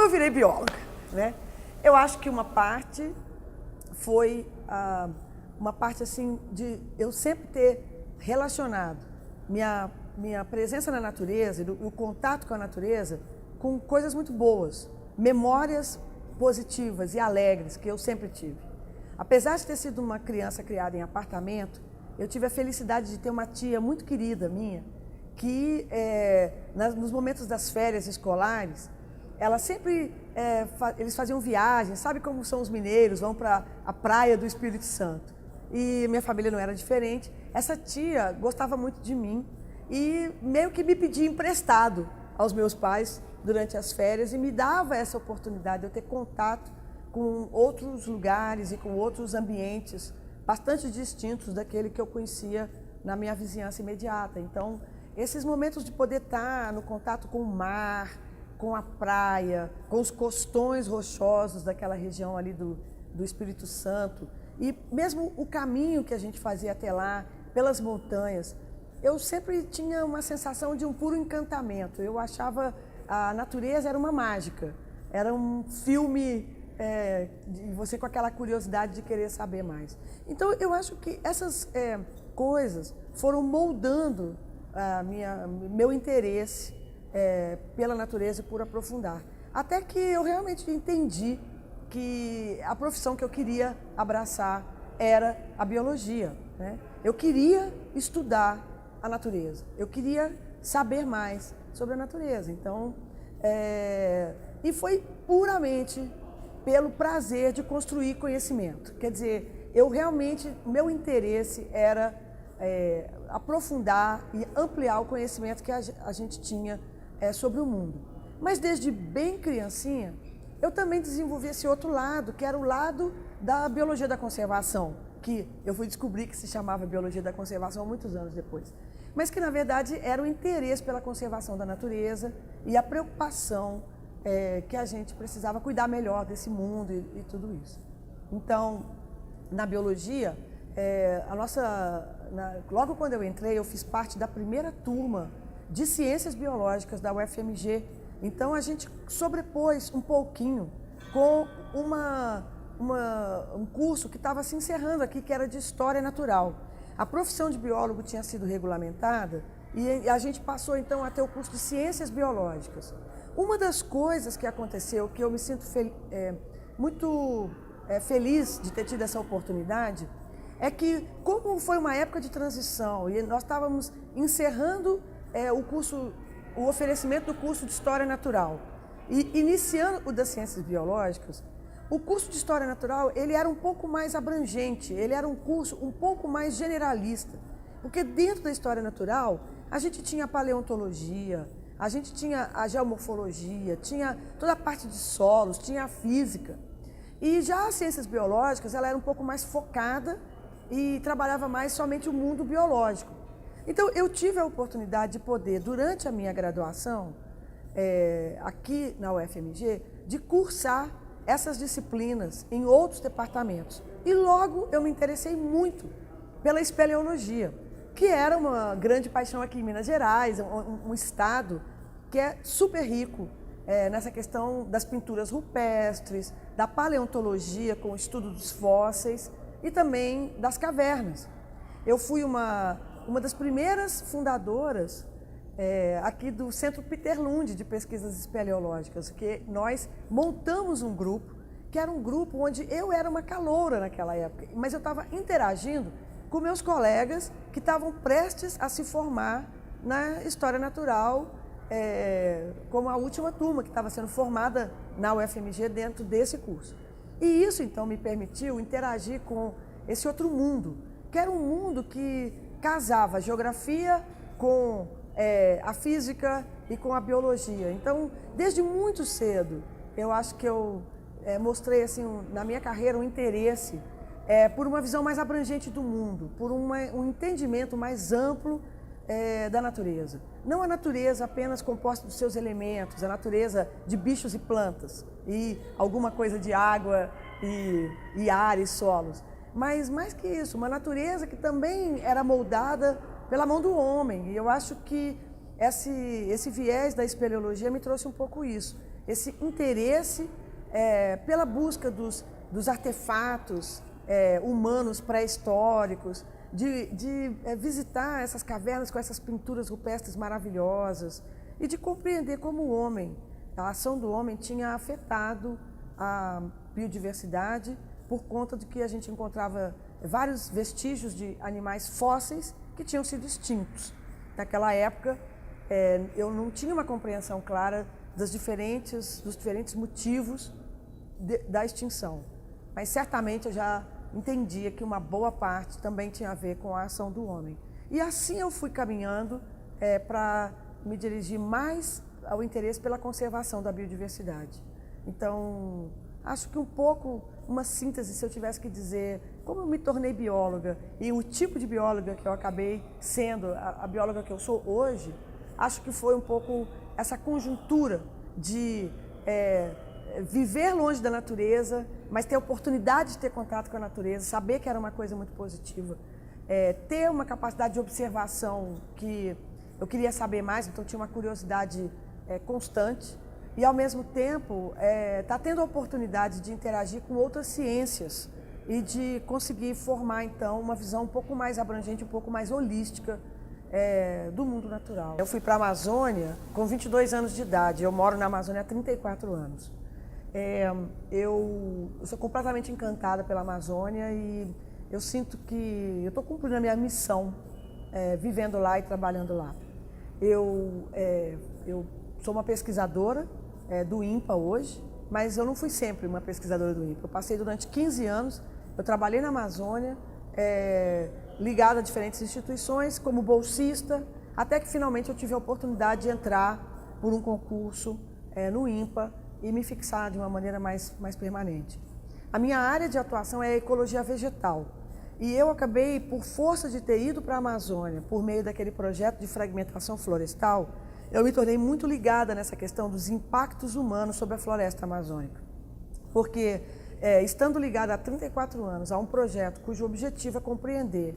eu virei bióloga, né? Eu acho que uma parte foi uma parte assim de eu sempre ter relacionado minha presença na natureza, o contato com a natureza, com coisas muito boas, memórias positivas e alegres que eu sempre tive. Apesar de ter sido uma criança criada em apartamento, eu tive a felicidade de ter uma tia muito querida minha, que nos momentos das férias escolares, ela sempre, eles faziam viagens, sabe como são os mineiros, vão para a praia do Espírito Santo. E minha família não era diferente. Essa tia gostava muito de mim e meio que me pedia emprestado aos meus pais durante as férias e me dava essa oportunidade de eu ter contato com outros lugares e com outros ambientes bastante distintos daquele que eu conhecia na minha vizinhança imediata. Então, esses momentos de poder estar no contato com o mar, com a praia, com os costões rochosos daquela região ali do Espírito Santo e mesmo o caminho que a gente fazia até lá, pelas montanhas, eu sempre tinha uma sensação de um puro encantamento. Eu achava a natureza era uma mágica, era um filme de você com aquela curiosidade de querer saber mais. Então, eu acho que essas coisas foram moldando meu interesse pela natureza e por aprofundar. Até que eu realmente entendi que a profissão que eu queria abraçar era a biologia, né? Eu queria estudar a natureza, eu queria saber mais sobre a natureza. Então, e foi puramente pelo prazer de construir conhecimento. Quer dizer, meu interesse era aprofundar e ampliar o conhecimento que a gente tinha sobre o mundo. Mas desde bem criancinha, eu também desenvolvi esse outro lado, que era o lado da biologia da conservação, que eu fui descobrir que se chamava biologia da conservação muitos anos depois. Mas que, na verdade, era o interesse pela conservação da natureza e a preocupação que a gente precisava cuidar melhor desse mundo e tudo isso. Então, na biologia, logo quando eu entrei, eu fiz parte da primeira turma de ciências biológicas da UFMG. Então, a gente sobrepôs um pouquinho com um curso que estava se encerrando aqui, que era de História Natural. A profissão de biólogo tinha sido regulamentada e a gente passou, então, a ter o curso de Ciências Biológicas. Uma das coisas que aconteceu, que eu me sinto muito feliz de ter tido essa oportunidade, é que, como foi uma época de transição e nós estávamos encerrando o oferecimento do curso de História Natural e iniciando o das Ciências Biológicas, o curso de História Natural ele era um pouco mais abrangente, ele era um curso um pouco mais generalista, porque dentro da História Natural a gente tinha a paleontologia, a gente tinha a geomorfologia, tinha toda a parte de solos, tinha a física. E já as ciências biológicas, ela era um pouco mais focada e trabalhava mais somente o mundo biológico. Então, eu tive a oportunidade de poder, durante a minha graduação, aqui na UFMG, de cursar essas disciplinas em outros departamentos. E logo eu me interessei muito pela espeleologia, que era uma grande paixão aqui em Minas Gerais, um estado que é super rico nessa questão das pinturas rupestres, da paleontologia com o estudo dos fósseis e também das cavernas. Eu fui uma das primeiras fundadoras aqui do Centro Peter Lund de Pesquisas Espeleológicas, que nós montamos um grupo, que era um grupo onde eu era uma caloura naquela época, mas eu estava interagindo com meus colegas que estavam prestes a se formar na História Natural, como a última turma que estava sendo formada na UFMG dentro desse curso. E isso, então, me permitiu interagir com esse outro mundo, que era um mundo que casava a geografia com a física e com a biologia. Então, desde muito cedo, eu acho que eu mostrei, assim, na minha carreira, um interesse por uma visão mais abrangente do mundo, por um entendimento mais amplo da natureza. Não a natureza apenas composta dos seus elementos, a natureza de bichos e plantas, e alguma coisa de água e ar e solos, mas mais que isso, uma natureza que também era moldada pela mão do homem. E eu acho que esse viés da espeleologia me trouxe um pouco isso. esse interesse pela busca dos artefatos humanos pré-históricos, de visitar essas cavernas com essas pinturas rupestres maravilhosas e de compreender como o homem, a ação do homem tinha afetado a biodiversidade por conta de que a gente encontrava vários vestígios de animais fósseis que tinham sido extintos. Naquela época, eu não tinha uma compreensão clara dos diferentes motivos da extinção, mas certamente eu já entendia que uma boa parte também tinha a ver com a ação do homem. E assim eu fui caminhando para me dirigir mais ao interesse pela conservação da biodiversidade. Então, acho que um pouco, uma síntese, se eu tivesse que dizer como eu me tornei bióloga e o tipo de bióloga que eu acabei sendo, a bióloga que eu sou hoje, acho que foi um pouco essa conjuntura de viver longe da natureza, mas ter a oportunidade de ter contato com a natureza, saber que era uma coisa muito positiva, ter uma capacidade de observação que eu queria saber mais, então tinha uma curiosidade constante, e ao mesmo tempo tá tendo a oportunidade de interagir com outras ciências e de conseguir formar então uma visão um pouco mais abrangente, um pouco mais holística do mundo natural. Eu fui para a Amazônia com 22 anos de idade, eu moro na Amazônia há 34 anos. Eu sou completamente encantada pela Amazônia e eu sinto que eu estou cumprindo a minha missão vivendo lá e trabalhando lá. Eu sou uma pesquisadora do INPA hoje, mas eu não fui sempre uma pesquisadora do INPA. Eu passei durante 15 anos, eu trabalhei na Amazônia, ligada a diferentes instituições, como bolsista, até que finalmente eu tive a oportunidade de entrar por um concurso no INPA e me fixar de uma maneira mais permanente. A minha área de atuação é a ecologia vegetal. E eu acabei, por força de ter ido para a Amazônia, por meio daquele projeto de fragmentação florestal, eu me tornei muito ligada nessa questão dos impactos humanos sobre a floresta amazônica. Porque, estando ligada há 34 anos a um projeto cujo objetivo é compreender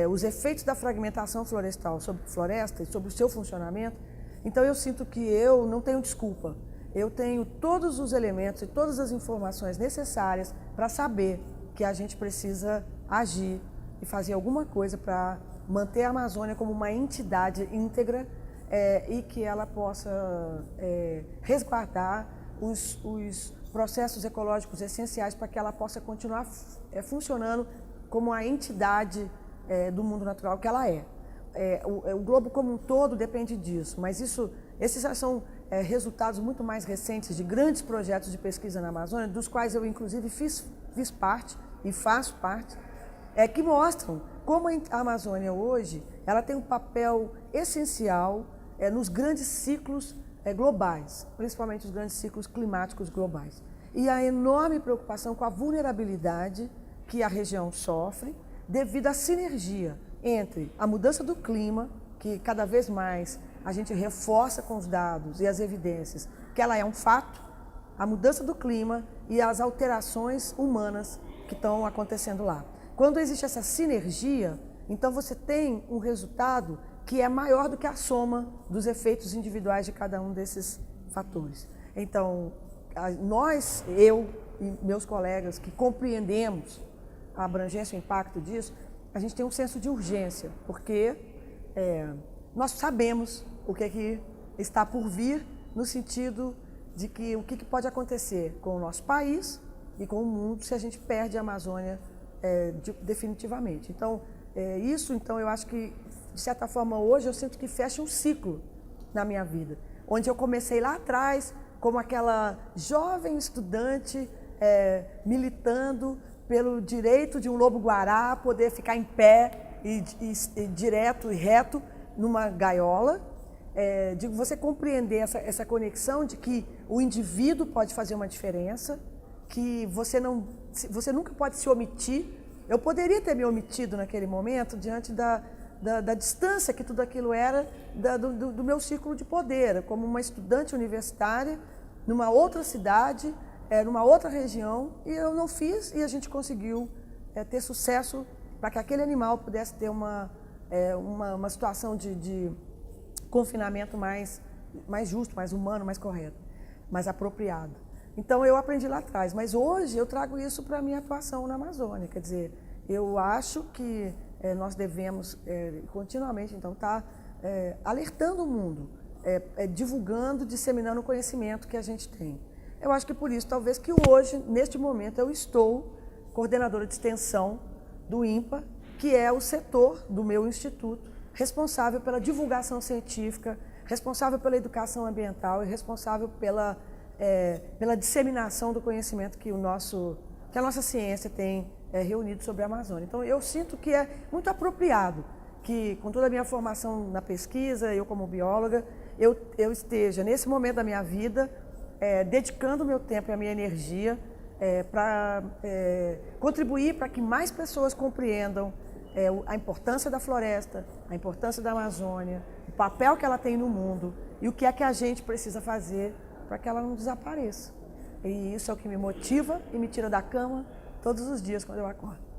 os efeitos da fragmentação florestal sobre a floresta e sobre o seu funcionamento, então eu sinto que eu não tenho desculpa. Eu tenho todos os elementos e todas as informações necessárias para saber que a gente precisa agir e fazer alguma coisa para manter a Amazônia como uma entidade íntegra e que ela possa resguardar os processos ecológicos essenciais para que ela possa continuar funcionando como a entidade do mundo natural que ela é. O globo como um todo depende disso, mas esses são resultados muito mais recentes de grandes projetos de pesquisa na Amazônia, dos quais eu inclusive fiz parte e faço parte, que mostram como a Amazônia hoje ela tem um papel essencial nos grandes ciclos globais, principalmente os grandes ciclos climáticos globais. E a enorme preocupação com a vulnerabilidade que a região sofre devido à sinergia entre a mudança do clima, que cada vez mais a gente reforça com os dados e as evidências que ela é um fato, a mudança do clima e as alterações humanas que estão acontecendo lá. Quando existe essa sinergia, então você tem um resultado que é maior do que a soma dos efeitos individuais de cada um desses fatores. Então, eu e meus colegas que compreendemos a abrangência e o impacto disso, a gente tem um senso de urgência, porque nós sabemos o que está por vir, no sentido de que o que pode acontecer com o nosso país e com o mundo se a gente perde a Amazônia definitivamente. Então, eu acho que, de certa forma, hoje eu sinto que fecha um ciclo na minha vida, onde eu comecei lá atrás como aquela jovem estudante militando pelo direito de um lobo-guará poder ficar em pé e direto e reto numa gaiola, de você compreender essa conexão de que o indivíduo pode fazer uma diferença, que você nunca pode se omitir. Eu poderia ter me omitido naquele momento diante da distância que tudo aquilo era do meu círculo de poder, como uma estudante universitária numa outra cidade, numa outra região, e eu não fiz, e a gente conseguiu ter sucesso para que aquele animal pudesse ter uma situação de confinamento mais justo, mais humano, mais correto. mais apropriado. Então eu aprendi lá atrás, mas hoje eu trago isso para a minha atuação na Amazônia. Quer dizer, eu acho que nós devemos continuamente então estar alertando o mundo, divulgando, disseminando o conhecimento que a gente tem. Eu acho que por isso, talvez que hoje, neste momento, eu estou coordenadora de extensão do INPA, que é o setor do meu instituto, responsável pela divulgação científica, responsável pela educação ambiental e responsável pela disseminação do conhecimento que a nossa ciência tem reunido sobre a Amazônia. Então, eu sinto que é muito apropriado que, com toda a minha formação na pesquisa, eu como bióloga, eu esteja, nesse momento da minha vida, dedicando o meu tempo e a minha energia para contribuir para que mais pessoas compreendam a importância da floresta, a importância da Amazônia, o papel que ela tem no mundo e o que é que a gente precisa fazer para que ela não desapareça. E isso é o que me motiva e me tira da cama todos os dias quando eu acordo.